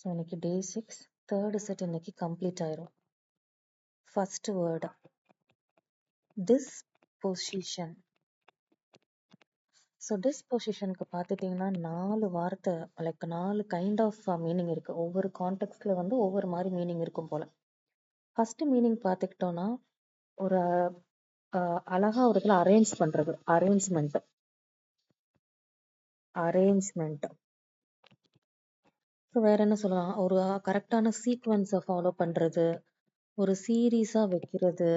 So இன்னைக்கு டே 6 third set இன்னைக்கு complete ஆயிரும். First word disposition. ஸோ டிஸ்பொசிஷனுக்கு பார்த்துட்டிங்கன்னா 4 வார்த்தை லைக் 4 கைண்ட் ஆஃப் மீனிங் இருக்குது. ஒவ்வொரு கான்டெக்ட்ல வந்து ஒவ்வொரு மாதிரி மீனிங் இருக்கும் போல். ஃபர்ஸ்ட் மீனிங் பார்த்துக்கிட்டோன்னா ஒரு அழகா ஒரு இடத்துல அரேஞ்ச் பண்ணுறது, அரேஞ்ச்மெண்ட். ஸோ வேற என்ன சொல்லலாம், ஒரு கரெக்டான சீக்வன்ஸை ஃபாலோ பண்ணுறது, ஒரு சீரீஸாக வைக்கிறது,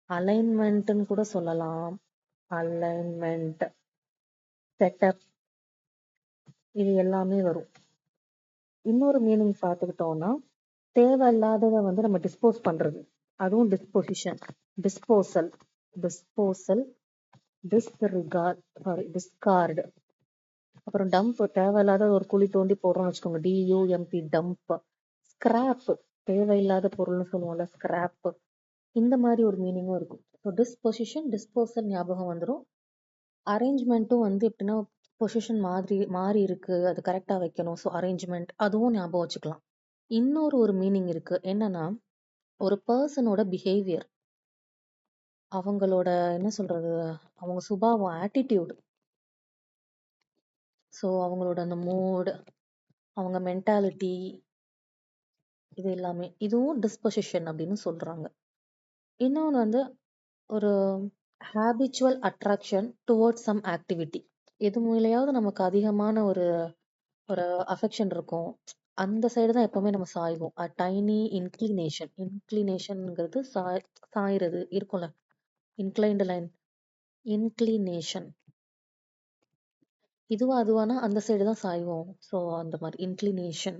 அலைன்மெண்ட்னு கூட சொல்லலாம். அலைன்மெண்ட், செட்டப், இது எல்லாமே வரும். இன்னொரு மீனிங் பார்த்துக்கிட்டோம்னா தேவையில்லாததை வந்து நம்ம டிஸ்போஸ் பண்றது, அதுவும் டிஸ்பொசிஷன். Disposal, disposal, Discord. அப்புறம் டம்ப், தேவையில்லாத ஒரு குழி தோண்டி போடுறோம்னு வச்சுக்கோங்க, டியூஎம்பி, டம்ப். ஸ்கிராப், தேவையில்லாத பொருள்னு சொல்லுவோம்ல, ஸ்கிராப். இந்த மாதிரி ஒரு மீனிங்கும் இருக்கும். ஸோ டிஸ்பொசிஷன், டிஸ்போசல் ஞாபகம் வந்துடும். அரேஞ்ச்மெண்ட்டும் வந்து எப்படின்னா பொசிஷன் மாதிரி மாறி இருக்கு, அது கரெக்டா வைக்கணும். ஸோ அரேஞ்ச்மெண்ட், அதுவும் ஞாபகம் வச்சுக்கலாம். இன்னொரு மீனிங் இருக்கு, என்னன்னா ஒரு பர்சனோட பிஹேவியர், அவங்களோட என்ன சொல்றது, அவங்க சுபாவம், ஆட்டிடியூட். ஸோ அவங்களோட அந்த மூட், அவங்க மென்டாலிட்டி, இது எல்லாமே இதுவும் டிஸ்பொசிஷன் அப்படின்னு சொல்றாங்க. இன்னொன்று வந்து ஒரு habitual attraction towards some activity. எது மூலையாவது நமக்கு அதிகமான ஒரு ஒரு அஃபெக்ஷன் இருக்கும், அந்த சைடு தான் எப்பவுமே நம்ம சாய்வோம். டைனி இன்க்ளினேஷன், இன்க்ளினேஷன்ங்கிறது சாயிறது இருக்கும்ல, இன்க்ளைன்டு லைன், இன்க்ளினேஷன். இதுவா அதுவானா அந்த சைடு தான் சாய்வோம். ஸோ அந்த மாதிரி இன்க்ளினேஷன்.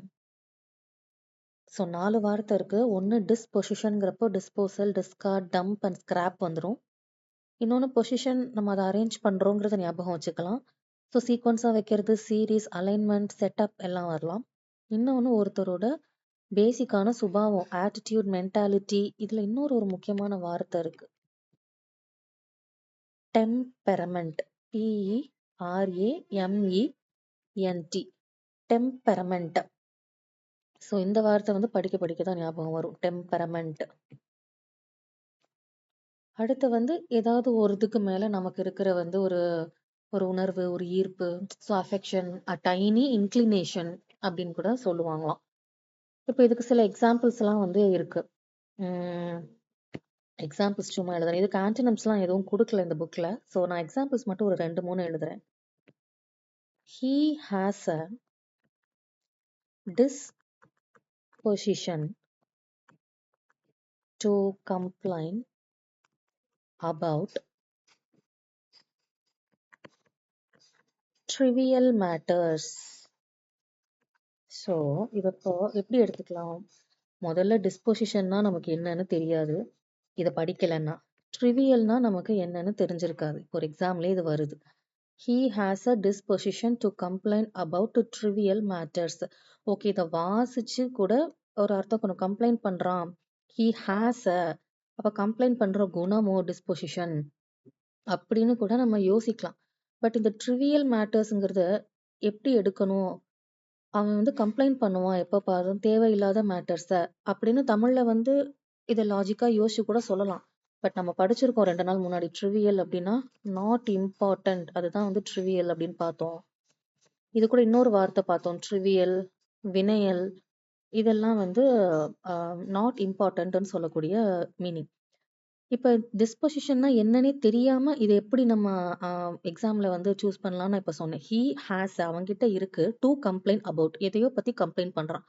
ஸோ 4 வார்த்தை இருக்கு. ஒன்று டிஸ்பொசிஷன்ங்கிறப்போ disposal, discard, dump and scrap வந்துடும். இன்னொன்று பொசிஷன், நம்ம அதை அரேஞ்ச் பண்ணுறோங்கிறத ஞாபகம் வச்சுக்கலாம். ஸோ சீக்வன்ஸாக வைக்கிறது, சீரீஸ், அலைன்மெண்ட், செட்டப் எல்லாம் வரலாம். இன்னொன்று ஒருத்தரோட பேசிக்கான சுபாவம், ஆட்டிடியூட், மென்டாலிட்டி. இதில் இன்னொரு முக்கியமான வார்த்தை இருக்கு, டெம்பரமெண்ட். PERAMENT, temperament. ஸோ இந்த வார்த்தை வந்து படிக்க தான் ஞாபகம் வரும், டெம்பரமெண்ட். அடுத்து வந்து ஏதாவது ஒரு இதுக்கு மேலே நமக்கு இருக்கிற வந்து ஒரு ஒரு உணர்வு, ஒரு ஈர்ப்பு, ஸோ அஃபெக்ஷன், டைனி இன்க்ளினேஷன் அப்படின்னு கூட சொல்லுவாங்களாம். இப்போ இதுக்கு சில எக்ஸாம்பிள்ஸ்லாம் வந்து இருக்கு. எக்ஸாம்பிள்ஸ் சும்மா எழுதுறேன். இதுக்கு ஆன்டனிம்ஸ்லாம் எதுவும் கொடுக்கல இந்த புக்கில். ஸோ நான் எக்ஸாம்பிள்ஸ் மட்டும் ஒரு 2-3 எழுதுறேன். He has a disposition to complain about trivial matters. So இதை இப்போ எப்படி எடுத்துக்கலாம்? முதல்ல டிஸ்பொசிஷன்னா நமக்கு என்னன்னு தெரியாது, இதை படிக்கலைன்னா. ட்ரிவியல்னா நமக்கு என்னன்னு தெரிஞ்சிருக்காது. ஒரு எக்ஸாம்லேயே இது வருது. He has a disposition to complain about trivial matters. Okay, இதை வாசிச்சு கூட ஒரு அர்த்தம் கொஞ்சம் கம்ப்ளைண்ட் பண்றான். He has a, அப்ப கம்ப்ளைண்ட் பண்ற குணமோ டிஸ்பொசிஷன் அப்படின்னு கூட நம்ம யோசிக்கலாம். பட் இந்த ட்ரிவியல் மேட்டர்ஸ்ங்கிறத எப்படி எடுக்கணும்? அவன் வந்து கம்ப்ளைண்ட் பண்ணுவான் எப்போ பாரு, தேவையில்லாத மேட்டர்ஸை அப்படின்னு தமிழ்ல வந்து இதை லாஜிக்கா யோசிச்சு கூட சொல்லலாம். பட் நம்ம படிச்சிருக்கோம் 2 நாள் முன்னாடி, ட்ரிவியல் அப்படின்னா நாட் இம்பார்ட்டன்ட், அதுதான் வந்து ட்ரிவியல் அப்படின்னு பார்த்தோம். இது கூட இன்னொரு வார்த்தை பார்த்தோம், ட்ரிவியல், வினையல். இதெல்லாம் வந்து நாட் இம்பார்ட்டன்ட்னு சொல்லக்கூடிய மீனிங். இப்போ டிஸ்பொசிஷன்னா என்னன்னே தெரியாம இதை எப்படி நம்ம எக்ஸாம்ல வந்து சூஸ் பண்ணலாம்னு இப்போ சொன்னேன். ஹீ ஹேஸ், அவன்கிட்ட இருக்கு, டு கம்ப்ளைண்ட் அபவுட், எதையோ பத்தி கம்ப்ளைண்ட் பண்றான்.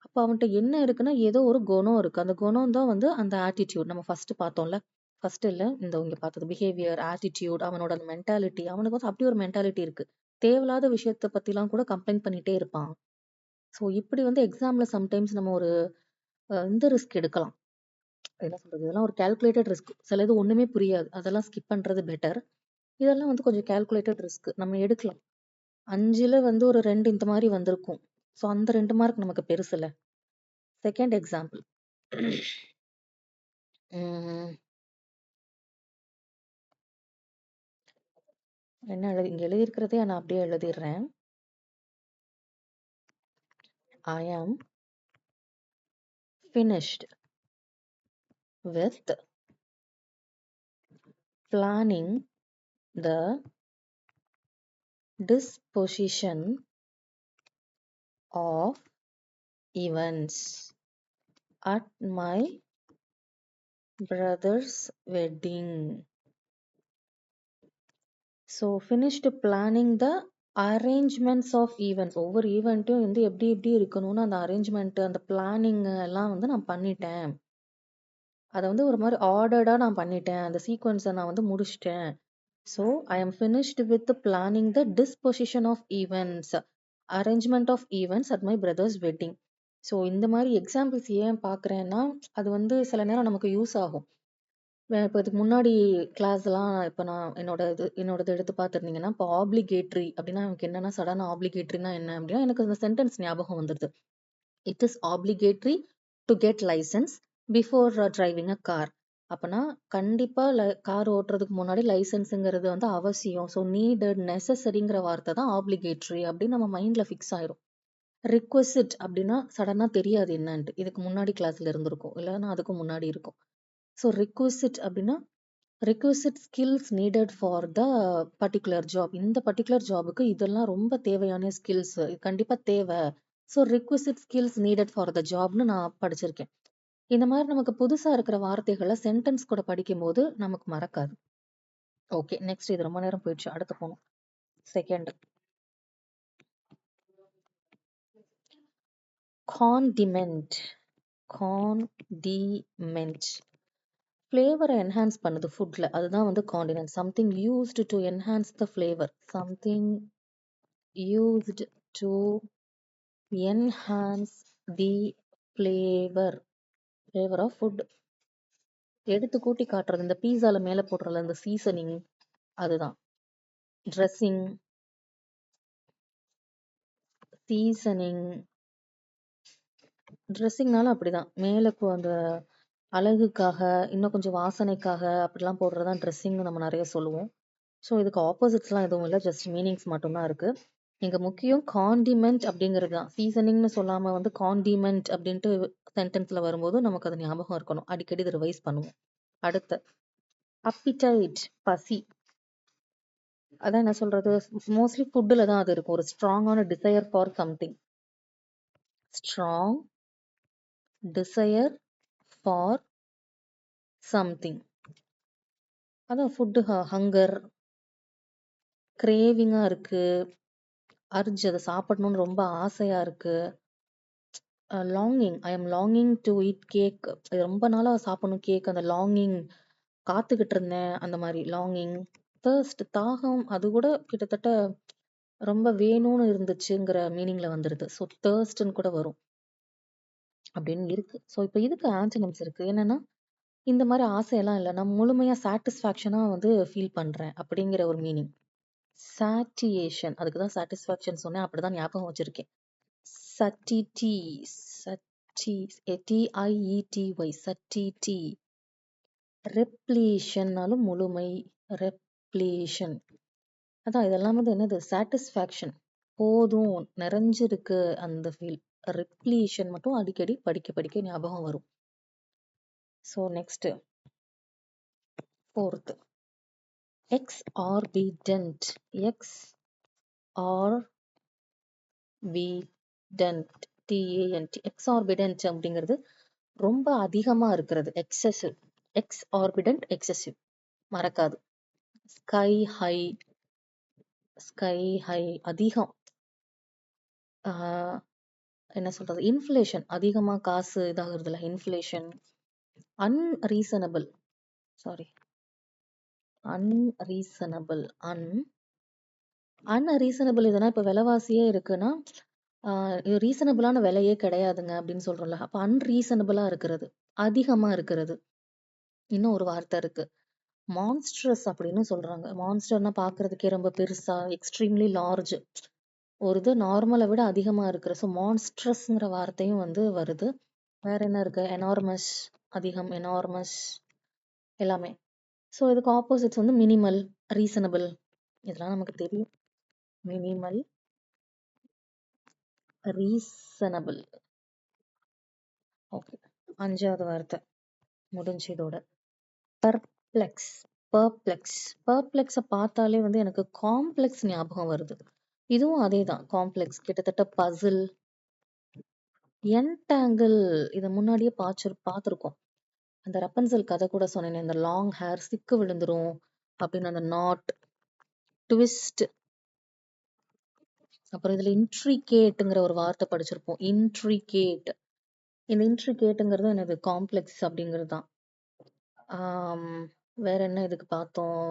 அப்போ அவன்கிட்ட என்ன இருக்குன்னா ஏதோ ஒரு குணம் இருக்கு. அந்த குணம் தான் வந்து அந்த ஆட்டிடியூட் நம்ம ஃபர்ஸ்ட் பார்த்தோம்ல. ஃபர்ஸ்ட் இல்லை, இந்த இங்க பார்த்தது பிஹேவியர், ஆட்டிடியூட், அவனோட அந்த மென்டாலிட்டி. அவனுக்கு வந்து அப்படி ஒரு மென்டாலிட்டி இருக்கு, தேவையில்லாத விஷயத்த பத்திலாம் கூட கம்ப்ளைண்ட் பண்ணிட்டே இருப்பான். ஸோ இப்படி வந்து எக்ஸாம்ல சம்டைம்ஸ் நம்ம ஒரு இந்த ரிஸ்க் எடுக்கலாம். என்ன சொல்றது, இதெல்லாம் ஒரு கால்குலேட்டட் ரிஸ்க். சில இது ஒண்ணுமே புரியாது, அதெல்லாம் ஸ்கிப் பண்றது பெட்டர். இதெல்லாம் வந்து கொஞ்சம் கால்குலேட்டட் ரிஸ்க் நம்ம எடுக்கலாம். 5ல் வந்து ஒரு 2 இந்த மாதிரி வந்திருக்கும். ஸோ அந்த 2 மார்க் நமக்கு பெருசு இல்லை. செகண்ட் எக்ஸாம்பிள், என்ன இங்க எழுதியிருக்கிறதே நான் அப்படியே எழுதிடுறேன். I am finished with planning the disposition of events at my brother's wedding. So finished planning the arrangements of events. ஒவ்வொரு ஈவெண்ட்டும் வந்து எப்படி எப்படி இருக்கணும்னு அந்த அரேஞ்ச்மெண்ட் அந்த பிளானிங் எல்லாம் வந்து நான் பண்ணிட்டேன். அதை வந்து ஒரு மாதிரி ஆர்டர்டா நான் பண்ணிட்டேன். அந்த சீக்வன்ஸை நான் வந்து முடிச்சிட்டேன். So I am finished with planning the disposition of events, arrangement of events at my brother's wedding. So இந்த மாதிரி எக்ஸாம்பிள்ஸ் ஏன் பார்க்குறேன்னா அது வந்து சில நேரம் நமக்கு யூஸ் ஆகும். இப்போ இதுக்கு முன்னாடி கிளாஸ்லாம் இப்போ நான் என்னோடது எடுத்து பார்த்துருந்தீங்கன்னா இப்போ ஆப்ளிகேட்ரி அப்படின்னா எனக்கு என்னன்னா சடனாக ஆப்ளிகேட்ரினா என்ன அப்படின்னா எனக்கு அந்த சென்டென்ஸ் ஞாபகம் வந்துடுது. It is obligatory to get licence before driving a car. அப்போனா கண்டிப்பாக கார் ஓட்டுறதுக்கு முன்னாடி லைசன்ஸுங்கிறது வந்து அவசியம். ஸோ நீடட் நெசசரிங்கிற வார்த்தை தான் ஆப்ளிகேட்ரி அப்படின்னு நம்ம மைண்டில் ஃபிக்ஸ் ஆயிரும். ரிக்வசிட் அப்படின்னா சடனாக தெரியாது என்னன்ட்டு. இதுக்கு முன்னாடி கிளாஸில் இருந்திருக்கும் இல்லைன்னா அதுக்கு முன்னாடி இருக்கும். ஸோ ரிக்வசிட் அப்படின்னா requisite skills needed for the particular job. இந்த பர்டிகுலர் ஜாபுக்கு இதெல்லாம் ரொம்ப தேவையான ஸ்கில்ஸ், இது கண்டிப்பாக தேவை. So requisite skills needed for the ஜாப்னு நான் படிச்சிருக்கேன். இந்த மாதிரி நமக்கு புதுசா இருக்கிற வார்த்தைகளை சென்டென்ஸ் கூட படிக்கும் போது நமக்கு மறக்காது. Okay, next. இது ரொம்ப நேரம் போயிடுச்சு, அடுத்து போகணும். Second, condiment. காண்டிமெண்ட் ஃப்ளேவரை என்ஹான்ஸ் பண்ணுது ஃபுட்ல, அதுதான் வந்து condiment. Something used to enhance the flavour. Something used to enhance the flavour. Flavour of food எடுத்து கூட்டி காட்டுறது. இந்த பீஸால மேல போடுறல இந்த சீசனிங், அதுதான். Dressing, seasoning. ட்ரெஸ்ஸிங்னாலும் அப்படிதான். மேலே அந்த அழகுக்காக, இன்னும் கொஞ்சம் வாசனைக்காக அப்படிலாம் போடுறதான் ட்ரெஸ்ஸிங்னு நம்ம நிறைய சொல்லுவோம். ஸோ இதுக்கு ஆப்போசிட்ஸ்லாம் எதுவும் இல்லை, ஜஸ்ட் மீனிங்ஸ் மட்டும்தான் இருக்கு. இங்க முக்கியம் காண்டிமெண்ட் அப்படிங்கிறது தான். சீசனிங்னு சொல்லாம வந்து காண்டிமெண்ட் அப்படின்ட்டு சென்டென்ஸ்ல வரும்போது நமக்கு அது ஞாபகம் இருக்கணும். அடிக்கடி இதை ரிவைஸ் பண்ணுவோம். அடுத்து அப்பிடைட், பசி. அதான் என்ன சொல்றது, மோஸ்ட்லி ஃபுட்டுல தான் அது இருக்கும். ஒரு ஸ்ட்ராங்கான desire for something. Strong desire for something. அதான் ஃபுட்டு ஹங்கர், கிரேவிங்கா இருக்கு, அர்ஜ் அதை சாப்பிடணும்னு ரொம்ப ஆசையா இருக்கு. Longing, I am longing to eat cake. ரொம்ப நாளா சாப்பிடணும் கேக், அந்த லாங்கிங், காத்துக்கிட்டு இருந்தேன், அந்த மாதிரி லாங்கிங். தேர்ஸ்ட், தாகம், அது கூட கிட்டத்தட்ட ரொம்ப வேணும்னு இருந்துச்சுங்கிற மீனிங்ல வந்துருது. ஸோ தேர்ஸ்ட்னு கூட வரும் அப்படின்னு இருக்கு. ஸோ இப்போ இதுக்கு ஆன்டனிம்ஸ் இருக்கு. என்னன்னா இந்த மாதிரி ஆசையெல்லாம் இல்லை, நான் முழுமையா சாட்டிஸ்ஃபேக்ஷனா வந்து ஃபீல் பண்றேன் அப்படிங்கிற ஒரு மீனிங். சாட்டியேஷன், அதுக்கு தான் சாட்டிஸ்ஃபேக்ஷன் சொன்னேன், அப்படிதான் ஞாபகம் வச்சிருக்கேன். சட்டிடி, சட்டி, TIETY, சட்டிடி. ரெப்ளீஷன்னாலும் முழுமை, ரெப்ளீஷன். அதான் இதெல்லாம் வந்து என்னது, சாட்டிஸ்ஃபேக்ஷன், போதும், நிறைஞ்சிருக்கு அந்த ஃபீல். ரெப்ளீஷன் மட்டும் அடிக்கடி படிக்க படிக்க ஞாபகம் வரும். So next, fourth, exorbitant. Exorbitant, TANT. Exorbitant அப்படிங்கிறது ரொம்ப அதிகமா இருக்கிறது, எக்ஸசிவ். எக்ஸ்ஆர்பிடென்ட், எக்ஸசிவ், மறக்காது. ஸ்கை ஹை, ஸ்கை ஹை அதிகம். என்ன சொல்றது, இன்ஃப்ளேஷன், அதிகமா காசு இதாகிறதுல inflation. Unreasonable, sorry, unreasonable. Unreasonable இதுனா இப்போ விலைவாசியே இருக்குன்னா இது ரீசனபிளான விலையே கிடையாதுங்க அப்படின்னு சொல்றோம்ல. அப்போ அன்ரீசனபிளா இருக்கிறது, அதிகமா இருக்கிறது. இன்னும் ஒரு வார்த்தை இருக்கு, மான்ஸ்ட்ரஸ் அப்படின்னு சொல்றாங்க. மான்ஸ்டர்னா பாக்குறதுக்கே ரொம்ப பெருசா, எக்ஸ்ட்ரீம்லி லார்ஜ், ஒரு இது நார்மலை விட அதிகமா இருக்கிற. ஸோ மான்ஸ்ட்ரஸ்ங்கிற வார்த்தையும் வந்து வருது. வேற என்ன இருக்கு, எனார்மஸ், அதிகம், எனார்மஸ், எல்லாமே. ஸோ இதுக்கு ஆப்போசிட்ஸ் வந்து மினிமல், ரீசனபிள், இதெல்லாம் நமக்கு தெரியும். Minimal, reasonable. ஓகே, 5வது வார்த்தை முடிஞ்சு இதோட. பர்ப்ளெக்ஸ். பர்ப்ளெக்ஸை பார்த்தாலே வந்து எனக்கு காம்ப்ளெக்ஸ் ஞாபகம் வருது. இதுவும் அதே தான், காம்ப்ளெக்ஸ். கிட்டத்தட்ட பசில். என்டாங்கிள் இதை முன்னாடியே பார்த்துருக்கோம். அந்த ரப்பன்சல் கதை கூட சொன்னேன், இந்த லாங் ஹேர் சிக்கு விழுந்துரும் அப்படின்னு. அந்த நாட், ட்விஸ்ட். அப்புறம் இதுல இன்ட்ரிகேட்டுங்கிற ஒரு வார்த்தை படிச்சிருப்போம். இன்ட்ரிகேட். இந்த இன்ட்ரிகேட்டுங்கிறது எனது காம்ப்ளெக்ஸ் அப்படிங்கிறது தான். வேற என்ன இதுக்கு பார்த்தோம்?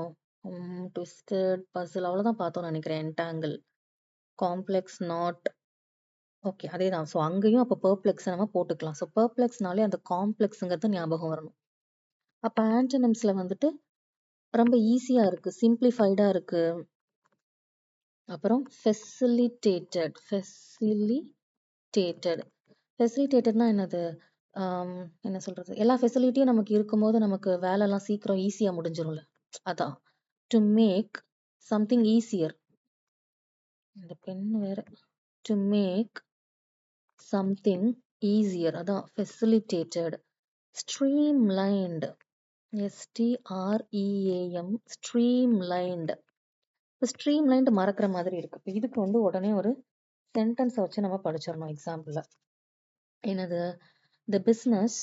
ட்விஸ்டட், பசில், அவ்வளவுதான் பார்த்தோம்னு நினைக்கிறேன். Entangle, complex, not. ஓகே, அதே தான். ஸோ அங்கேயும் அப்போ பர்ப்ளெக்ஸ் நம்ம போட்டுக்கலாம். ஸோ பர்ப்ளெக்ஸ்னாலே அந்த காம்ப்ளெக்ஸுங்கிறது ஞாபகம் வரணும். அப்போ ஆன்டனிம்ஸ்ல வந்துட்டு ரொம்ப ஈஸியா இருக்கு, சிம்பிளிஃபைடா இருக்கு. அப்புறம் ஃபெசிலிட்டேட்டட். ஃபெசிலிட்டேட்டட்னா என்னது? என்ன சொல்றது, எல்லா ஃபெசிலிட்டியும் நமக்கு இருக்கும்போது நமக்கு வேலைலாம் சீக்கிரம் ஈஸியா முடிஞ்சிரும்ல, அதான். To make something easier. இந்த பென் வேற. டு மேக் சம்திங் ஈஸியர், அதான் facilitated. Streamlined. STREAM, streamlined. Streamlined மறக்கிற மாதிரி இருக்கு. இப்போ இதுக்கு வந்து உடனே ஒரு சென்டென்ஸை வச்சு நம்ம படிச்சிடணும் எக்ஸாம்பிள்ல. என்னது? The business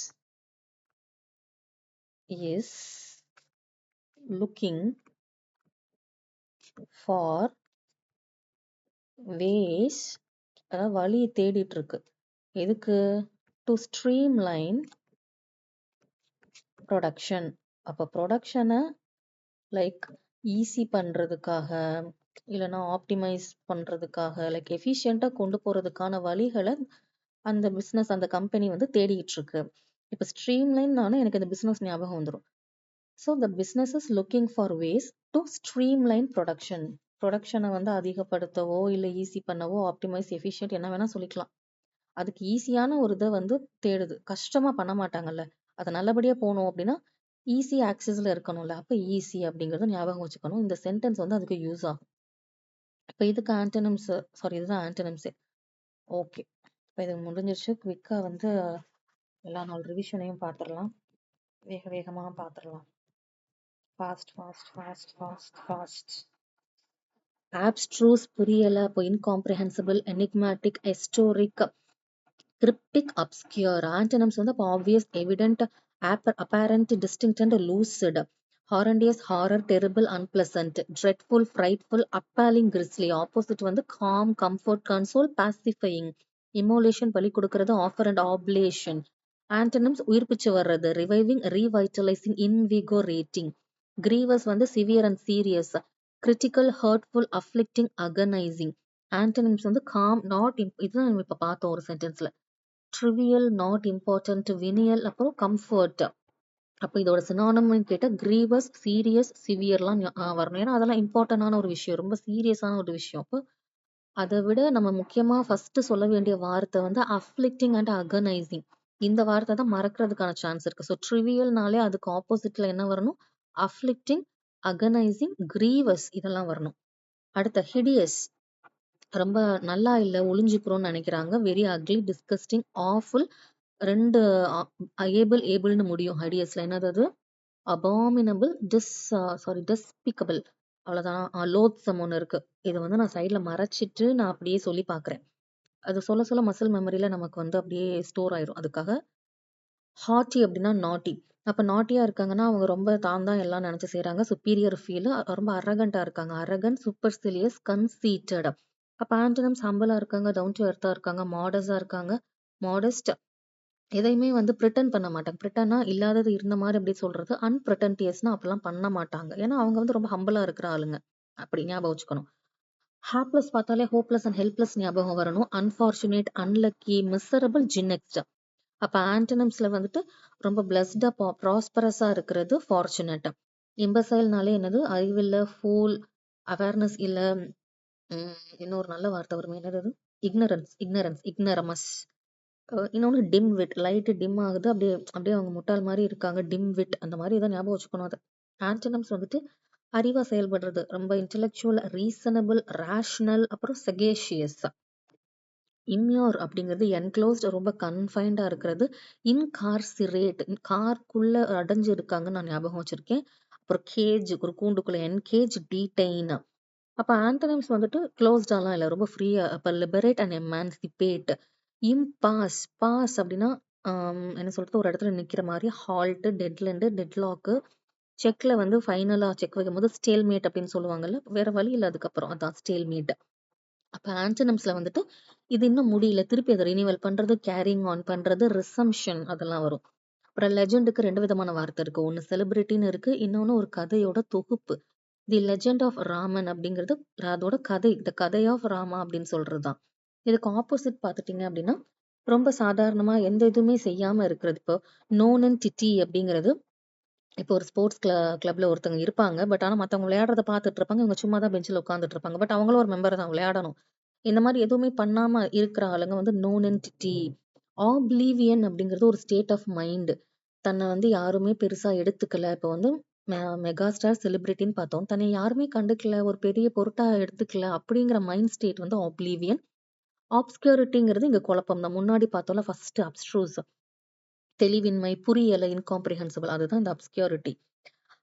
is looking for ways, அதாவது வழியை தேடிட்டு இருக்கு. எதுக்கு? To streamline production. அப்போ ப்ரொடக்ஷனை லைக் ஈஸி பண்றதுக்காக, இல்லைன்னா ஆப்டிமைஸ் பண்றதுக்காக, லைக் எஃபிஷியண்டா கொண்டு போறதுக்கான வழிகளை அந்த பிஸ்னஸ், அந்த கம்பெனி வந்து தேடிட்டு இருக்கு. இப்போ ஸ்ட்ரீம்லைன்னாலும் எனக்கு இந்த பிஸ்னஸ் ஞாபகம் வந்துடும். So the business is looking for ways to streamline production. ப்ரொடக்ஷனை வந்து அதிகப்படுத்தவோ இல்லை ஈஸி பண்ணவோ, ஆப்டிமைஸ், எஃபிஷியன்ட் என்ன வேணா சொல்லிக்கலாம். அதுக்கு ஈஸியான ஒரு இதை வந்து தேடுது. கஷ்டமா பண்ண மாட்டாங்கல்ல. அது நல்லபடியா போகணும் அப்படின்னா ஈஸி ஆக்சஸ்ல இருக்கணும்ல. அப்ப ஈஸி அப்படிங்கறத ஞாபகம் வச்சுக்கணும். இந்த சென்டென்ஸ் வந்து அதுக்கு யூஸ் ஆகும். இப்ப இதுக்கு ஆன்டனிம்ஸ், சாரி இதுதான் ஆன்டனிம்ஸ். ஓகே, இப்ப இது முடிஞ்சிருச்சு. குவிக்கா வந்து எல்லா நாள் ரிவிஷனையும் பார்த்துடலாம். வேக வேகமா பார்த்துடலாம். ஃபாஸ்ட். abstruse புரியல, அப்போ incomprehensible, enigmatic, historic, cryptic, obscure. Antonyms வந்து அப்போ obvious, evident, apparent, distinct and lucid. Horrendous, horror, terrible, unpleasant, dreadful, frightful, appalling, grisly. Opposite வந்து calm, comfort, console, pacifying. Immolation பலி கொடுக்கிறது, offer and oblation. Antonyms உயிர்ப்பிச்சு வர்றது, reviving, revitalizing, invigorating. Grievous வந்து severe and serious. Critical, hurtful, afflicting, agonizing. Antonyms வந்து calm, not இதுதான் நம்ம இப்ப பார்த்தோம் ஒரு சென்டென்ஸ்ல. trivial, not important, venial, அப்புறம் comfort. அப்போ இதோட சினானிம்னு கேட்டா கிரீவஸ், சீரியஸ், சிவியர்லாம் வரணும். ஏன்னா அதெல்லாம் இம்பார்ட்டன்டான ஒரு விஷயம், ரொம்ப சீரியஸான ஒரு விஷயம். அப்போ அதை விட நம்ம முக்கியமா ஃபர்ஸ்ட் சொல்ல வேண்டிய வார்த்தை வந்து அஃப்ளிக்டிங் அண்ட் அகனைசிங். இந்த வார்த்தை தான் மறக்கிறதுக்கான சான்ஸ் இருக்கு. ஸோ ட்ரிவியல்னாலே அதுக்கு ஆப்போசிட்ல என்ன வரணும்? அஃப்ளிக்டிங், அகனைசிங், கிரீவஸ், இதெல்லாம் வரணும். அடுத்த ஹிடியஸ், ரொம்ப நல்லா இல்லை, ஒளிஞ்சுக்கிறோம்னு நினைக்கிறாங்க. Very ugly, disgusting, awful. ரெண்டு ஏபிள்னு முடியும் ஹைடியஸ்ல. என்னது அது? Abominable, despicable. அவ்வளவுதான். லோத்சம் ஒன்று இருக்கு. இதை வந்து நான் சைட்ல மறைச்சிட்டு நான் அப்படியே சொல்லி பாக்குறேன். அது சொல்ல சொல்ல மசில் மெமரியில நமக்கு வந்து அப்படியே ஸ்டோர் ஆயிரும். அதுக்காக ஹாட்டி அப்படின்னா நாட்டி. அப்ப நாட்டியா இருக்காங்கன்னா அவங்க ரொம்ப தான் எல்லாம் நினைச்சு செய்யறாங்க. சுப்பீரியர் ஃபீல், ரொம்ப அரகண்டா இருக்காங்க. அரகன், சூப்பர்சிலியஸ், கன்சீட்டட். அப்ப ஆன்டனிம்ஸ் ஹம்பிளா இருக்காங்க, டவுன் டு எர்த்தா இருக்காங்க, மாடஸா இருக்காங்க, மாடஸ்ட். எதையுமே வந்து ப்ரிட்டன் பண்ண மாட்டாங்க. ப்ரிட்டன்னா இல்லாதது இருந்த மாதிரி அப்படி சொல்றது. அன்பிரிட்டன்டியஸ்னா அப்பெல்லாம் பண்ண மாட்டாங்க. ஏன்னா அவங்க வந்து ரொம்ப ஹம்பிளா இருக்கிற ஆளுங்க. அப்படி ஞாபகம் வச்சுக்கணும். ஹாப்லெஸ் பார்த்தாலே ஹோப்லெஸ் அண்ட் ஹெல்ப்லெஸ் ஞாபகம் வரணும். Unfortunate, unlucky, miserable, jinxed. அப்ப ஆன்டனிம்ஸ்ல வந்துட்டு ரொம்ப பிளஸ்டா, ப்ராஸ்பரஸா இருக்கிறது ஃபார்ச்சுனேட். இம்பசைல்னாலே என்னது? அறிவில்ல, ஃபூல், அவேர்னஸ் இல்ல. இன்னொரு நல்ல வார்த்தை வருமே, என்னது? இக்னரமஸ். இன்னொன்னு டிம் விட், லைட் டிம் ஆகுது, அப்படியே அப்படியே அவங்க முட்டாள் மாதிரி இருக்காங்க, டிம் விட். அந்த மாதிரி இதை ஞாபகம் வச்சுக்கணும். அது ஆன்டனிம்ஸ் வந்துட்டு அறிவா செயல்படுறது, ரொம்ப இன்டெலெக்சுவல், ரீசனபிள், ரேஷனல், அப்புறம் சகேஷியஸ். இம்யூர் அப்படிங்கிறது என்க்ளோஸ்ட், ரொம்ப கன்ஃபைன்டா இருக்கிறது. இன்கார்சிரேட், கார்க்குள்ள அடைஞ்சு இருக்காங்கன்னு நான் ஞாபகம் வச்சிருக்கேன். அப்புறம் கேஜ், ஒரு கூண்டுக்குள்ள, என்கேஜ், டீடைன். அப்ப ஆண்டனிம்ஸ் வந்துட்டு க்ளோஸ்டாலாம் இல்ல, ரொம்ப ஃப்ரீயா. அப்ப லிபரேட் அண்ட் எமான்சிபேட். இம்பாஸ், பாஸ் அப்படின்னா என்ன சொல்றது, ஒரு இடத்துல நிக்கிற மாதிரி. ஹால்ட், டெட்லெண்டு, டெட்லாக்கு. செக்ல வந்து ஃபைனலா செக் வைக்கும்போது ஸ்டேல்மேட் அப்படின்னு சொல்லுவாங்கல்ல, வேற வழி இல்ல அதுக்கப்புறம், அதான் ஸ்டேல்மேட். அப்ப ஆன்டனிம்ஸ்ல வந்துட்டு இது இன்னும் முடியல, திருப்பி அதை ரினிவல் பண்றது, கேரிங் ஆன் பண்றது, ரிசம்ஷன், அதெல்லாம் வரும். அப்புறம் லெஜெண்டுக்கு 2 விதமான வார்த்தை இருக்கு. ஒன்னு செலிபிரிட்டின்னு இருக்கு, இன்னொன்னு ஒரு கதையோட தொகுப்பு. தி லெஜெண்ட் ஆஃப் ராமன் அப்படிங்கிறது அதோட கதை, த கதை ஆஃப் ராமா அப்படின்னு சொல்றதுதான். இதுக்கு ஆப்போசிட் பார்த்துட்டீங்க அப்படின்னா, ரொம்ப சாதாரணமா எந்த இதுவுமே செய்யாம இருக்கிறது. இப்போ நோன் அண்ட் டிட்டி அப்படிங்கிறது, இப்போ ஒரு ஸ்போர்ட்ஸ் கிளப்ல ஒருத்தவங்க இருப்பாங்க. பட் ஆனா மத்தவங்க விளையாடுறத பார்த்துட்டு இருப்பாங்க. இவங்க சும்மா தான் பெஞ்சில உட்கார்ந்துட்டு இருப்பாங்க. பட் அவங்களும் ஒரு மெம்பர் தான், விளையாடணும். இந்த மாதிரி எதுவுமே பண்ணாம இருக்கிற ஆளுங்க வந்து நோன் என்டிட்டி. ஆப்லீவியன் அப்படிங்கிறது ஒரு ஸ்டேட் ஆஃப் மைண்ட். தன்னை வந்து யாருமே பெருசா எடுத்துக்கல. இப்போ வந்து மெகா ஸ்டார், செலிபிரிட்டின்னு பார்த்தோம். தன்னை யாருமே கண்டுக்கல, ஒரு பெரிய பொருட்டா எடுத்துக்கல அப்படிங்கிற மைண்ட் ஸ்டேட் வந்து ஆப்லீவியன். ஆப்ஸ்கியூரிட்டிங்கிறது இங்க குழப்பம் தான். முன்னாடி பார்த்தோம்ல, ஃபர்ஸ்ட் அப்ஸ்ட்ரூஸ், தெளிவின்மை, புரியல, இன்காம்ப்ரிஹென்சிபிள், அதுதான் இந்த அப்ஸ்கியூரிட்டி.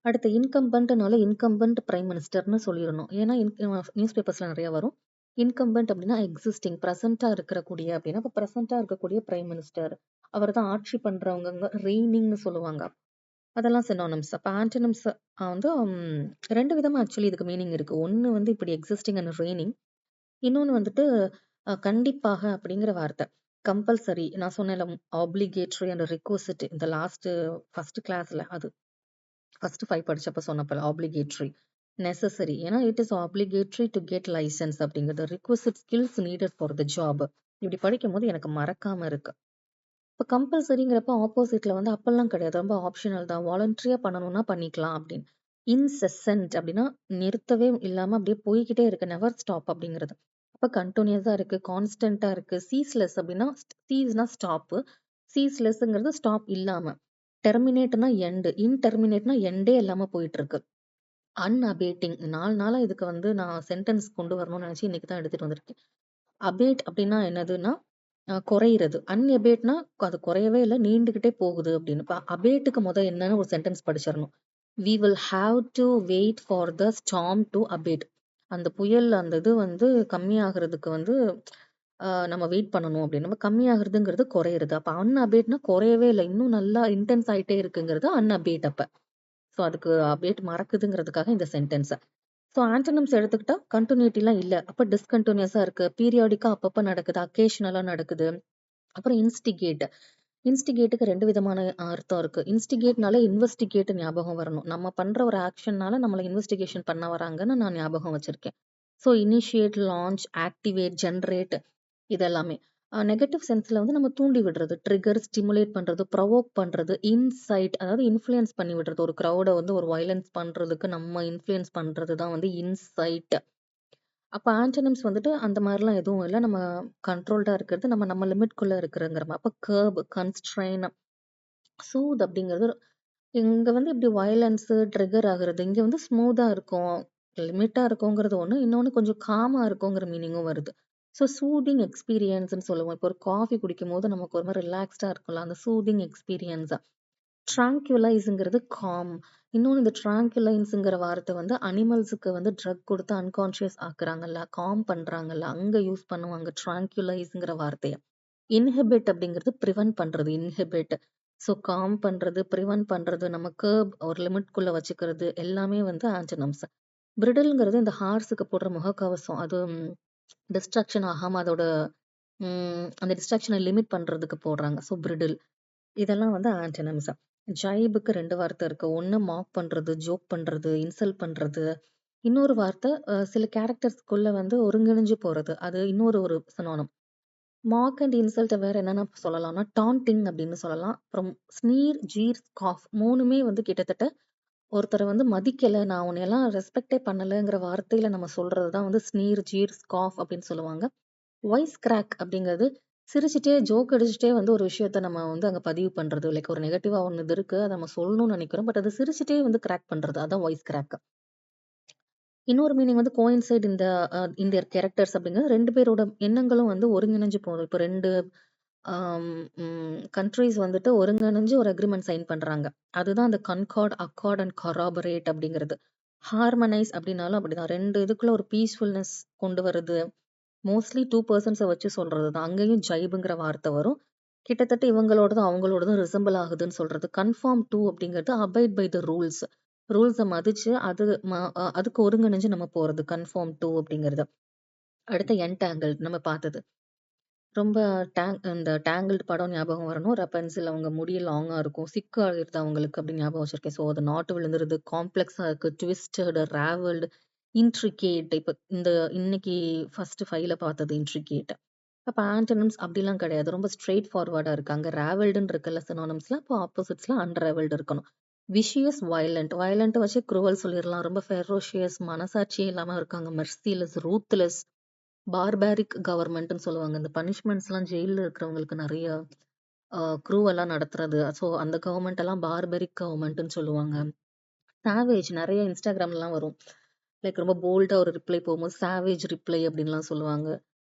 அடுத்து இன்கம்பன்ட்னால இன்கம்பன்ட் பிரைம் மினிஸ்டர்னு சொல்லிடணும். ஏன்னா நியூஸ் பேப்பர்ஸ்ல நிறைய வரும். இன்கம்பன்ட் அப்படின்னா எக்ஸிஸ்டிங், ப்ரெசென்ட்டா இருக்கக்கூடிய அப்படின்னா, இப்போ ப்ரெசென்ட்டா இருக்கக்கூடிய பிரைம் மினிஸ்டர், அவர் தான் ஆட்சி பண்றவங்க, ரெய்னிங்னு சொல்லுவாங்க. அதெல்லாம் சினானிம்ஸ். அப்போ ஆன்டனிம்ஸ் வந்து 2 விதமா ஆக்சுவலி இதுக்கு மீனிங் இருக்கு. ஒன்னு வந்து இப்படி எக்ஸிஸ்டிங் அண்ட் ரெய்னிங், இன்னொன்னு வந்துட்டு கண்டிப்பாக அப்படிங்கிற வார்த்தை. கம்பல்சரி, நான் சொன்னேன்ல, ஆப்ளிகேட்டரி அண்ட் ரிக்வசிட், இந்த ஃபர்ஸ்ட் கிளாஸ்ல அது ஃபர்ஸ்ட் 5 படிச்சப்ப சொன்னப்பல, ஆப்ளிகேட்டரி, நெசசரி, ஏன்னா it is obligatory to get licence அப்படிங்கிறது, requisite skills needed for the job. இப்படி படிக்கும் போது எனக்கு மறக்காம இருக்கு. இப்போ கம்பல்சரிங்கிறப்ப ஆப்போசிட்ல வந்து அப்பெல்லாம் கிடையாது, ரொம்ப ஆப்ஷனல் தான், வாலண்டரியா பண்ணணும்னா பண்ணிக்கலாம் அப்படின்னு. இன்செசன்ட் அப்படின்னா நிறுத்தவே இல்லாம அப்படியே போய்கிட்டே இருக்கு, நெவர் ஸ்டாப் அப்படிங்கிறது. அப்ப கண்டினியூஸா இருக்கு, கான்ஸ்டன்டா இருக்கு. சீஸ்லெஸ் அப்படின்னா, சீஸ்னா ஸ்டாப், சீஸ்லெஸ்ங்கிறது ஸ்டாப் இல்லாம. டெர்மினேட்னா எண்ட், இன்டெர்மினேட்னா எண்டே இல்லாம போயிட்டு இருக்கு. அன்அபேட்டிங், 4 நாளா இதுக்கு வந்து நான் சென்டென்ஸ் கொண்டு வரணும்னு நினைச்சு இன்னைக்கு தான் எடுத்துட்டு வந்திருக்கேன். அபேட் அப்படின்னா என்னதுன்னா குறையிறது. அன்அபேட்னா அது குறையவே இல்லை, நீண்டுகிட்டே போகுது அப்படின்னு. இப்போ அபேட்டுக்கு என்னன்னு ஒரு சென்டென்ஸ் படிச்சிடணும். We will have to wait for the storm to abate. அந்த புயல், அந்த இது வந்து கம்மியாகிறதுக்கு வந்து நம்ம வெயிட் பண்ணணும் அப்படின்னு. நம்ம கம்மியாகிறதுங்கிறது குறையிறது. அப்போ அன்அபேட்னா குறையவே இல்லை, இன்னும் நல்லா இன்டென்ஸ் ஆயிட்டே இருக்குங்கிறது அன்அபேட். அப்ப ஸோ அதுக்கு அபேட் மறக்குதுங்கிறதுக்காக இந்த சென்டென்ஸ். ஸோ ஆன்டனிம்ஸ் எடுத்துக்கிட்டா கண்டினியூட்டிலாம் இல்ல. அப்ப டிஸ்கன்டினியூஸா இருக்கு. பீரியாடிக்கா அப்பப்ப நடக்குது. அக்கேஷனலா நடக்குது. அப்புறம் இன்ஸ்டிகேட். இன்ஸ்டிகேட்டுக்கு 2 விதமான அர்த்தம் இருக்கு. இன்ஸ்டிகேட்னால இன்வெஸ்டிகேட் ஞாபகம் வரணும். நம்ம பண்ற ஒரு ஆக்ஷன்னால நம்மள இன்வெஸ்டிகேஷன் பண்ண வராங்கன்னு நான் ஞாபகம் வச்சிருக்கேன். So initiate, launch, activate, generate, இதெல்லாமே. நெகட்டிவ் சென்ஸ்ல வந்து நம்ம தூண்டி விடுறது, ட்ரிகர், ஸ்டிமுலேட் பண்றது, ப்ரொவோக் பண்றது, இன்சைட், அதாவது இன்ஃப்ளூயன்ஸ் பண்ணி விடுறது. ஒரு கிரவுட வந்து ஒரு வயலன்ஸ் பண்றதுக்கு நம்ம இன்ஃப்ளூயன்ஸ் பண்றது தான் வந்து இன்சைட். அப்ப ஆன்டனிம்ஸ் வந்துட்டு அந்த மாதிரிலாம் எதுவும் இல்ல. நம்ம கண்ட்ரோல்டா இருக்கிறது, நம்ம நம்ம லிமிட்குள்ள இருக்கிறங்கிற மாரி. அப்ப கர்ப், கன்ஸ்ட்ரெயின், சூத் அப்படிங்கிறது, இங்க வந்து இப்படி வயலன்ஸ், ட்ரிகர் ஆகுறது. இங்க வந்து ஸ்மூத்தா இருக்கும், லிமிட்டா இருக்குங்கிறது ஒண்ணு. இன்னொன்னு கொஞ்சம் காமா இருக்குங்கிற மீனிங்கும் வருது. ஸோ சூதிங் எக்ஸ்பீரியன்ஸ்ன்னு சொல்லுவோம். இப்போ ஒரு காஃபி குடிக்கும்போது நமக்கு ஒரு மாரி ரிலாக்ஸ்டா இருக்கும்ல, அந்த சூதிங் எக்ஸ்பீரியன்ஸ். ட்ராங்குலைஸ்ங்கிறது காம். இன்னொன்னு, இந்த ட்ராங்குலைன்ஸ்ங்கிற வார்த்தை வந்து அனிமல்ஸுக்கு வந்து ட்ரக் குடுத்து அன்கான்ஷியஸ் ஆக்குறாங்கல்ல, காம் பண்றாங்கல்ல, அங்க யூஸ் பண்ணுவாங்க ட்ராங்குலைஸ்ங்கிற வார்த்தைய. இன்ஹிபிட் அப்படிங்கிறது பிரிவென்ட் பண்றது, இன்ஹிபிட். ஸோ காம் பண்றது, பிரிவென்ட் பண்றது, நம்ம கர்ப், ஒரு லிமிட்குள்ள வச்சுக்கிறது, எல்லாமே வந்து ஆன்டனிம்ஸ். பிரிடில்ங்கிறது இந்த ஹார்ஸுக்கு போடுற முகக்கவசம். அது டிஸ்ட்ராக்ஷன் ஆகாம அதோட அந்த டிஸ்ட்ராக்ஷனை லிமிட் பண்றதுக்கு போடுறாங்க. ஸோ பிரிடில். இதெல்லாம் வந்து ஆன்டனிம்ஸ். ஜைபுக்கு 2 வார்த்தை இருக்கு. ஒண்ணு மாக் பண்றது, ஜோக் பண்றது, இன்சல்ட் பண்றது. இன்னொரு வார்த்தை சில கேரக்டர்ஸ்க்குள்ள வந்து ஒருங்கிணைஞ்சு போறது. அது இன்னொரு ஒரு சினோனிம். மாக் அண்ட் இன்சல்ட்ட வேற என்னென்ன சொல்லலாம்னா, டான்டிங் அப்படின்னு சொல்லலாம். அப்புறம் ஸ்னீர், ஜீர், ஸ்காஃப், 3மே வந்து கிட்டத்தட்ட ஒருத்தர வந்து மதிக்கல, நான் உன்னையெல்லாம் ரெஸ்பெக்டே பண்ணலங்கிற வார்த்தையில நம்ம சொல்றது தான் வந்து ஸ்னீர், ஜீர், ஸ்காஃப் அப்படின்னு சொல்லுவாங்க. வாய்ஸ் கிராக் அப்படிங்கிறது சிரிச்சுட்டே, ஜோக் அடிச்சுட்டே வந்து ஒரு விஷயத்த நம்ம வந்து அங்க பதிவு பண்றது. லைக் ஒரு நெகட்டிவா ஒண்ணு இது இருக்கு, அத நம்ம சொல்லணும்னு நினைக்கிறோம். பட் அது சிரிச்சுட்டே வந்து கிராக் பண்றது. அதான் வாய்ஸ் கிராக். இன்னொரு மீனிங் வந்து கோயின்சைட் இன் தியர் கேரக்டர்ஸ் அப்படிங்கிறது 2 பேரோட எண்ணங்களும் வந்து ஒருங்கிணைஞ்சு போகுது. இப்போ 2 கண்ட்ரீஸ் வந்துட்டு ஒருங்கிணைஞ்சு ஒரு அக்ரிமெண்ட் சைன் பண்றாங்க. அதுதான் அந்த கன்கார்ட், அக்கார்ட் அண்ட் கொராபரேட் அப்படிங்கிறது. ஹார்மனைஸ் அப்படின்னாலும் அப்படிதான். 2 இதுக்குள்ள ஒரு பீஸ்ஃபுல்னஸ் கொண்டு வருது. மோஸ்ட்லி 2 பெர்சன்ஸ வச்சு சொல்றது தான். அங்கேயும் ஜைபுங்கிற வார்த்தை வரும். கிட்டத்தட்ட இவங்களோடதும் அவங்களோடதும் ரிசம்பிள் ஆகுதுன்னு சொல்றது. கன்ஃபார்ம் டூ அப்படிங்கிறது அபைட் பை த ரூல்ஸ். ரூல்ஸ மதிச்சு அதுக்கு ஒருங்கிணைஞ்சு நம்ம போறது. கன்ஃபார்ம் டூ அப்படிங்கிறது. அடுத்து என்டாங்கிள்ட் நம்ம பார்த்தது. ரொம்ப இந்த டேங்கிள்ட் படம் ஞாபகம் வரணும். ரப்பன்சில் அவங்க முடி லாங்கா இருக்கும். சிக்கு ஆயிருது அவங்களுக்கு அப்படின்னு ஞாபகம் வச்சிருக்கேன். ஸோ அது நாட்டு விழுந்துருது, காம்ப்ளெக்ஸா இருக்கு, ட்விஸ்டட், ராவல்டு, இன்ட்ரிகேட். இப்போ இன்னைக்கு ஃபர்ஸ்ட் 5ல பார்த்தது இன்ட்ரிகேட். அப்போ ஆன்டனிம்ஸ் அப்படிலாம் கிடையாது. ரொம்ப ஸ்ட்ரெயிட் ஃபார்வர்டா இருக்கு. அங்க ராவல்டுன்னு இருக்குல்ல சினோனிம்ஸ்ல, அப்போ ஆப்போசிட்ஸ்ல அன்ராவல்டு இருக்கணும். Vicious, violent. வயலண்ட் வச்சு குரூவல் சொல்லிடலாம். ரொம்ப ஃபெரோஷியஸ், மனசாட்சியே இல்லாம இருக்காங்க. மெர்சிலெஸ், ரூத்லெஸ், பார்பாரிக் கவர்மெண்ட்னு சொல்லுவாங்க. இந்த பனிஷ்மெண்ட்ஸ்லாம் ஜெயில்ல இருக்கிறவங்களுக்கு நிறைய க்ரூவெல்லாம் நடத்துறது. ஸோ அந்த கவர்மெண்ட் எல்லாம் பார்பரிக் கவர்மெண்ட்னு சொல்லுவாங்க. சாவேஜ் நிறைய இன்ஸ்டாகிராம்லாம் வரும். லைக் ரொம்ப போல்டா ஒரு ரிப்ளை போகும்போது சாவேஜ் ரிப்ளை அப்படின்லாம் சொல்லுவாங்க.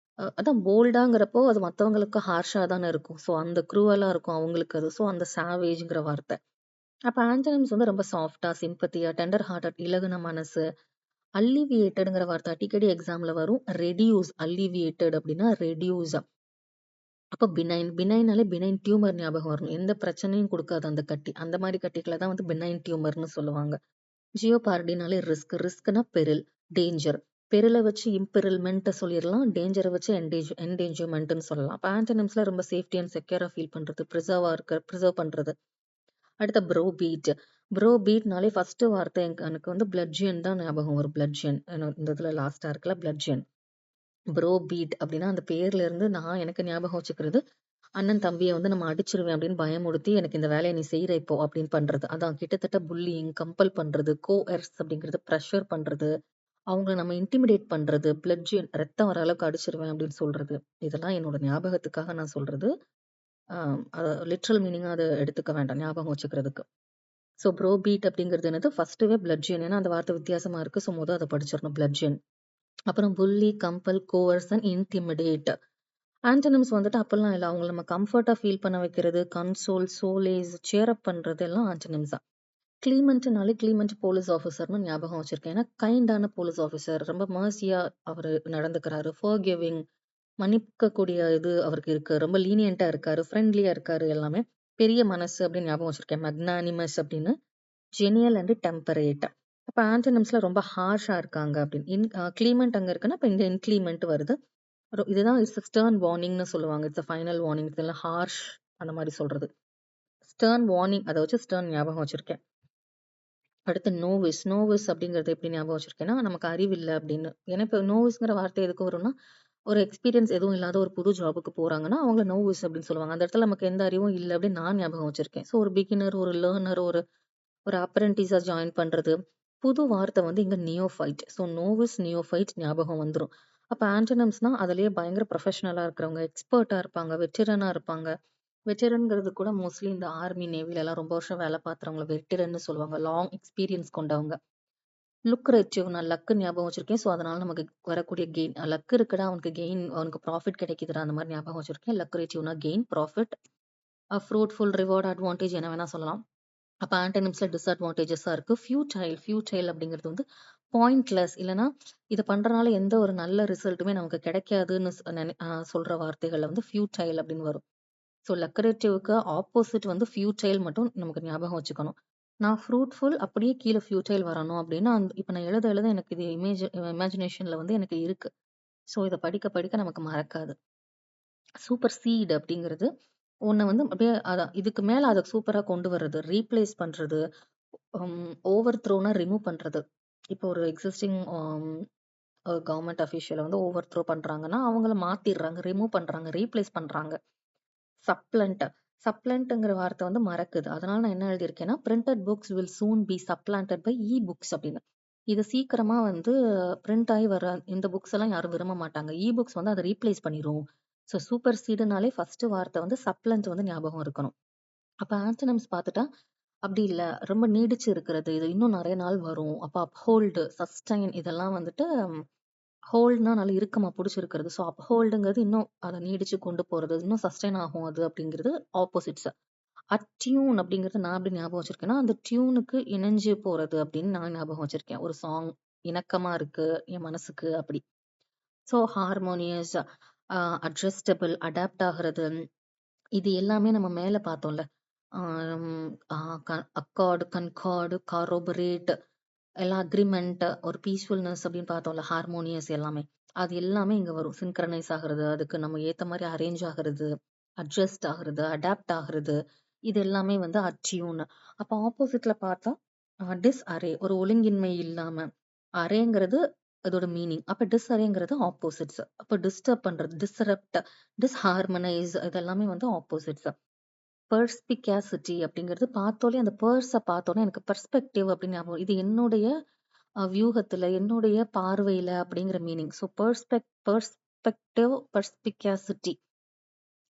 அதான் போல்டாங்கிறப்போ அது மற்றவங்களுக்கு ஹார்ஷா தானே இருக்கும். ஸோ அந்த க்ரூவலா இருக்கும் அவங்களுக்கு அது. ஸோ அந்த சாவேஜ்ங்கிற வார்த்தை. அப்ப ஆன்டனிம்ஸ் வந்து ரொம்ப சாஃப்டா, சிம்பத்தியா, டெண்டர் ஹார்ட்டட், இலகுன மனசு. அல்லிவியேட்டட்ங்கிற வார்த்தை அடிக்கடி எக்ஸாம்ல வரும். ரெடியூஸ், அல்லிவியேட்டட் அப்படின்னா ரெடியூஸ். அப்ப பினைன், பினைனாலே பினைன் டியூமர் ஞாபகம் வரும். எந்த பிரச்சனையும் கொடுக்காது அந்த கட்டி. அந்த மாதிரி கட்டிகளை தான் வந்து பினைன் டியூமர்னு சொல்லுவாங்க. ஜியோபார்டினாலே ரிஸ்க், ரிஸ்க்னா பெரில், டேஞ்சர். பெரில வச்சு இம்பெரில்மெண்ட் சொல்லிடலாம். டேஞ்சரை வச்சு என்டேஞ்சர்மெண்ட்னு சொல்லலாம். அப்ப ஆன்டனிம்ஸ்ல ரொம்ப சேஃப்டி அண்ட் செக்யூரா ஃபீல் பண்றது, ப்ரிசர்வ் பண்றது. அடுத்த ப்ரோ பீட். ப்ரோ பீட்னாலே ஃபர்ஸ்ட் வார்த்தை எனக்கு வந்து பிளட்ஜியன் தான் ஞாபகம் வரும். பிளட்ஜியன் இந்த இதுல லாஸ்டா இருக்குல்ல பிளட்ஜியன். ப்ரோ பீட் அப்படின்னா அந்த பேர்ல இருந்து நான் எனக்கு ஞாபகம் வச்சுக்கிறது, அண்ணன் தம்பியை வந்து நம்ம அடிச்சிருவேன் அப்படின்னு பயமுறுத்தி எனக்கு இந்த வேலையை நீ செய்யற இப்போ அப்படின்னு பண்றது. அதான் கிட்டத்தட்ட புல்லிங், கம்பல் பண்றது, கோஎர்ஸ் அப்படிங்கிறது ப்ரெஷர் பண்றது, அவங்கள நம்ம இன்டிமிடேட் பண்றது, பிளட்ஜியன் ரத்தம் வர அளவுக்கு அடிச்சிருவேன் அப்படின்னு சொல்றது. இதெல்லாம் என்னோட ஞாபகத்துக்காக நான் சொல்றது. லிட்ரல் மீனிங்கா அதை எடுத்துக்க வேண்டாம் ஞாபகம் வச்சுக்கிறதுக்கு. ஸோ ப்ரோ பீட் அப்படிங்கிறது என்னது ஃபர்ஸ்ட்டுவே பிளட்ஜியன். ஏன்னா அந்த வார்த்தை வித்தியாசமா இருக்கு. ஸோ அதை படிச்சிடணும் பிளட்ஜியன். அப்புறம் bully, compel, coerce and intimidate. Antonyms வந்துட்டு அப்பெல்லாம் இல்லை. அவங்கள நம்ம கம்ஃபர்ட்டா ஃபீல் பண்ண வைக்கிறது, கன்சோல், சோலேஸ், சேரப் பண்றது எல்லாம் ஆன்டனிம்ஸ் தான். கிளீமெண்ட்னாலே கிளீமெண்ட் போலீஸ் ஆஃபீஸர்னு ஞாபகம் வச்சிருக்கேன். ஏன்னா கைண்டான போலீஸ் ஆஃபீஸர், ரொம்ப மர்சியா அவர் நடந்துக்கிறாரு, ஃபர்கிவிங், மன்னிக்கக்கூடிய இது அவருக்கு இருக்கு, ரொம்ப லீனியண்டா இருக்காரு, ஃப்ரெண்ட்லியா இருக்காரு, எல்லாமே பெரிய மனசு அப்படின்னு ஞாபகம் வச்சிருக்கேன். மக்னானிமஸ் அப்படின்னு. ஜெனியல் அண்ட் டெம்பரேட். அப்ப ஆன்டனிம்ஸ்ல ரொம்ப ஹார்ஷா இருக்காங்க அப்படின்னு. கிளீமெண்ட் அங்க இருக்குன்னா இப்ப இங்க இன்கிளீமெண்ட் வருது. இதுதான் இட்ஸ் ஸ்டர்ன் வார்னிங்னு சொல்லுவாங்க. It's final warning. இதெல்லாம் ஹார்ஷ் அந்த மாதிரி சொல்றது. ஸ்டர்ன் வார்னிங் அதை வச்சு ஸ்டர்ன் ஞாபகம் வச்சிருக்கேன். அடுத்து நோவிஸ். நோவிஸ் அப்படிங்கறது எப்படி ஞாபகம் வச்சிருக்கேன்னா நமக்கு அறிவில்லை அப்படின்னு. ஏன்னா இப்ப நோவிஸ்ங்கிற வார்த்தை எதுக்கு வரும்னா ஒரு எக்ஸ்பீரியன்ஸ் எதுவும் இல்லாத ஒரு புது ஜாபுக்கு போறாங்கன்னா அவங்க நோவிஸ் அப்படின்னு சொல்லுவாங்க. அந்த இடத்துல நமக்கு எந்த அறிவும் இல்லை அப்படின்னு நான் ஞாபகம் வச்சிருக்கேன். ஸோ ஒரு பிகினர், ஒரு லேர்னர், ஒரு ஒரு அப்ரெண்டிஸா ஜாயின் பண்றது. புது வார்த்தை வந்து இங்க நியோஃபைட். ஸோ நோவிஸ், நியோஃபைட் ஞாபகம் வந்துரும். அப்ப ஆன்டனிம்ஸ்னா அதுலயே பயங்கர ப்ரொஃபஷனலா இருக்கிறவங்க, எக்ஸ்பர்ட்டா இருப்பாங்க, வெட்டரனா இருப்பாங்க. வெட்டரன்ங்கிறது கூட மோஸ்ட்லி இந்த ஆர்மி, நேவில எல்லாம் ரொம்ப வருஷம் வேலை பார்த்தவங்க வெட்டரன்னு சொல்லுவாங்க. லாங் எக்ஸ்பீரியன்ஸ் கொண்டவங்க. லுக்ரேட்டிவ், நான் லக்கு ஞாபகம் வச்சிருக்கேன். ஸோ அதனால நமக்கு வரக்கூடிய கெயின், லக் இருக்குடா அவனுக்கு கெயின், அவனுக்கு ப்ராஃபிட் கிடைக்குதுடா அந்த மாதிரி ஞாபகம் வச்சிருக்கேன். லக்ரேட்டிவ்னா gain, profit, fruitful, reward, advantage என்ன வேணா சொல்லலாம். அப்ப ஆன்டனிம்ஸ்ல டிஸ்அட்வான்டேஜஸா இருக்கு. ஃபியூட்டைல். ஃபியூட்டைல் அப்படிங்கிறது வந்து பாயிண்ட்லெஸ், இல்லைன்னா இதை பண்றதுனால எந்த ஒரு நல்ல ரிசல்ட்டுமே நமக்கு கிடைக்காதுன்னு சொல்ற வார்த்தைகள்ல வந்து ஃபியூட்டைல் அப்படின்னு வரும். ஸோ லக்கரேட்டிவ்க்கு ஆப்போசிட் வந்து ஃபியூட்டைல் மட்டும் நமக்கு ஞாபகம் வச்சுக்கணும். நான் ஃப்ரூட்ஃபுல் அப்படியே கீழே ஃபியூட்டைல் வரணும் அப்படின்னா இப்போ நான் எழுத எனக்கு இது இமேஜினேஷன்ல வந்து எனக்கு இருக்கு. ஸோ இதை படிக்க படிக்க நமக்கு மறக்காது. சூப்பர் சீட் அப்படிங்கிறது ஒன்று வந்து அப்படியே அதான் இதுக்கு மேல அதை சூப்பரா கொண்டு வர்றது, ரீப்ளேஸ் பண்றது, ஓவர் த்ரோனா ரிமூவ் பண்றது. இப்போ ஒரு எக்ஸிஸ்டிங் கவர்மெண்ட் அஃபீஷியலை வந்து ஓவர் த்ரோ பண்றாங்கன்னா அவங்கள மாத்திடுறாங்க, ரிமூவ் பண்றாங்க, ரீப்ளேஸ் பண்றாங்க. சப்ளண்ட். சப்ளண்ட்ங்கிற வார்த்தை வந்து மறக்குது. அதனால நான் என்ன எழுதியிருக்கேன்னா printed books will soon be supplanted by e books அப்படின்னு. இது சீக்கிரமா வந்து பிரிண்ட் ஆகி வர இந்த புக்ஸ் எல்லாம் யாரும் விரும்ப மாட்டாங்க. இ புக்ஸ் வந்து அதை ரீப்ளேஸ் பண்ணிரும். ஸோ சூப்பர் சீடுனாலே ஃபர்ஸ்ட் வார்த்தை வந்து சப்ளண்ட் வந்து ஞாபகம் இருக்கணும். அப்ப ஆன்டனிம்ஸ் பார்த்துட்டா அப்படி இல்ல. ரொம்ப நீடிச்சு இருக்கிறது. இது இன்னும் நெறைய நாள் வரும். அப்ப அப்ஹோல்டு, சஸ்டெயின் இதெல்லாம் வந்துட்டு ஹோல்ட்னா நல்லா இறுக்கமா புடிச்சிருக்கிறது. ஸோ அப்ஹோல்டுங்கிறது இன்னும் அத நீடிச்சு கொண்டு போறது. இன்னும் சஸ்டெயின் ஆகும் அது அப்படிங்கிறது ஆப்போசிட்ஸ். அட்யூன் அப்படிங்கிறது நான் எப்படி ஞாபகம் வச்சிருக்கேன்னா, அந்த டியூனுக்கு இணைஞ்சு போறது அப்படின்னு நான் ஞாபகம் வச்சிருக்கேன். ஒரு சாங் இணக்கமா இருக்கு என் மனசுக்கு அப்படி. ஸோ ஹார்மோனியஸ், அட்ஜஸ்டபிள், அடாப்ட் ஆகுறது இது எல்லாமே நம்ம மேல பார்த்தோம்ல. ஆம், ஆ, அக்கார்டு, கன்கார்டு, காரோபரேட், எல்லாம் அக்ரிமெண்ட், ஒரு பீஸ்ஃபுல்னஸ் அப்படின்னு பார்த்தோம்ல, ஹார்மோனியஸ் எல்லாமே. அது எல்லாமே இங்க வரும். சின்க்ரனைஸ் ஆகுறது, அதுக்கு நம்ம ஏத்த மாதிரி அரேஞ்ச் ஆகுறது, அட்ஜஸ்ட் ஆகுறது, அடாப்ட் ஆகுறது, இது எல்லாமே வந்து அட்யூன். அப்ப ஆப்போசிட்ல பார்த்தா டிஸ் அரே, ஒரு ஒழுங்கின்மை இல்லாம. அரேங்கிறது அதோட மீனிங். அப்ப டிஸ் அரேங்கிறது ஆப்போசிட்ஸ். அப்ப டிஸ்டர்ப் பண்றது, டிஸ்ரப்ட், டிஸ்ஹார்மனைஸ் இதெல்லாமே வந்து ஆப்போசிட்ஸ். பெர்ஸ்பிகாசிட்டி அப்படிங்கிறது பார்த்தோலே அந்த பேர்ஸ பார்த்தோனே எனக்கு பெர்ஸ்பெக்டிவ் அப்படின்னு ஞாபகம். இது என்னுடைய வியூகத்துல, என்னுடைய பார்வையில அப்படிங்கிற மீனிங். So perspective, பெர்ஸ்பிகாசிட்டி.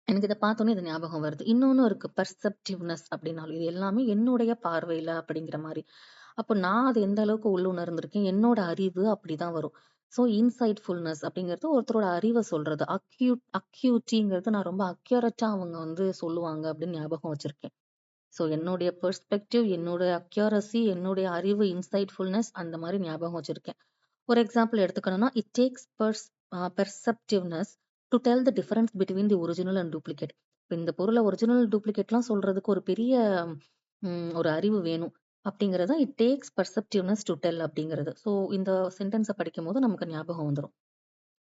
எனக்கு இத பார்த்தோனே இது ஞாபகம் வருது. இன்னொன்னு இருக்கு பெர்செப்டிவ்னஸ் அப்படின்னாலும். இது எல்லாமே என்னுடைய பார்வையில அப்படிங்கிற மாரி. அப்போ நான் அது எந்த அளவுக்கு உள்ளுணர்ந்திருக்கேன், என்னோட அறிவு அப்படிதான் வரும். ஸோ இன்சைட்ஃபுல்னஸ் அப்படிங்கிறது ஒருத்தரோட அறிவ சொல்றது. அக்யூட்டிங்கிறது நான் ரொம்ப அக்யூரேட்டா அவங்க வந்து சொல்லுவாங்க அப்படின்னு ஞாபகம் வச்சிருக்கேன். ஸோ என்னுடைய பெர்ஸ்பெக்டிவ், என்னோட அக்யூரசி, என்னுடைய அறிவு, இன்சைட்ஃபுல்னஸ் அந்த மாரி ஞாபகம் வச்சிருக்கேன். ஒரு எக்ஸாம்பிள் எடுத்துக்கணும்னா, it takes perceptiveness to tell the difference between the original and duplicate. இப்ப இந்த பொருள ஒரிஜினல், டூப்ளிகேட்லாம் சொல்றதுக்கு ஒரு பெரிய ஒரு அறிவு வேணும். அப்படிங்கிறது it takes perceptiveness to del அப்படிங்கிறது. ஸோ இந்த சென்டென்ஸ படிக்கும்போது நமக்கு ஞாபகம் வந்துரும்.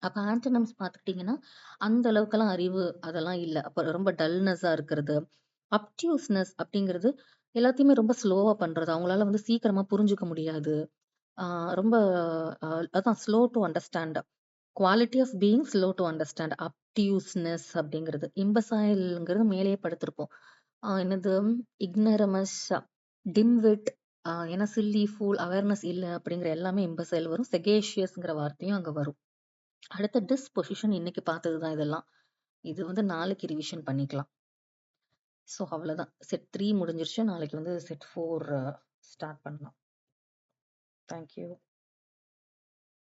அப்ப ஆன்டனம்ஸ் பார்த்துக்கிட்டீங்கன்னா, அந்த அளவுக்கெல்லாம் அறிவு அதெல்லாம் இல்ல. அப்ப ரொம்ப டல்னஸ்ஸா இருக்கிறது. அப்டியூஸ்னஸ் அப்படிங்கிறது எல்லாத்தையுமே ரொம்ப ஸ்லோவா பண்றது. அவங்களால வந்து சீக்கிரமா புரிஞ்சுக்க முடியாது. ஆ ரொம்ப அ அதான் slow to understand. Quality of being slow to understand. Obtuseness அப்படிங்கிறது. இம்பசைல்ங்கிறது மேலேயே படுத்திருப்போம். என்னது இக்னரமஸ், டிம்விட், ஏன்னா சில்லி, ஃபூல், அவேர்னஸ் இல்ல அப்படிங்கிற எல்லாமே இம்பசைல் வரும். செகேஷியஸ்ங்கிற வார்த்தையும் அங்க வரும். அடுத்த டிஸ்பொசிஷன் இன்னைக்கு பார்த்ததுதான் இதெல்லாம். இது வந்து நாளைக்கு ரிவிஷன் பண்ணிக்கலாம். ஸோ அவ்வளோதான். செட் 3 முடிஞ்சிருச்சு. நாளைக்கு வந்து செட் 4 ஸ்டார்ட் பண்ணலாம். Thank you.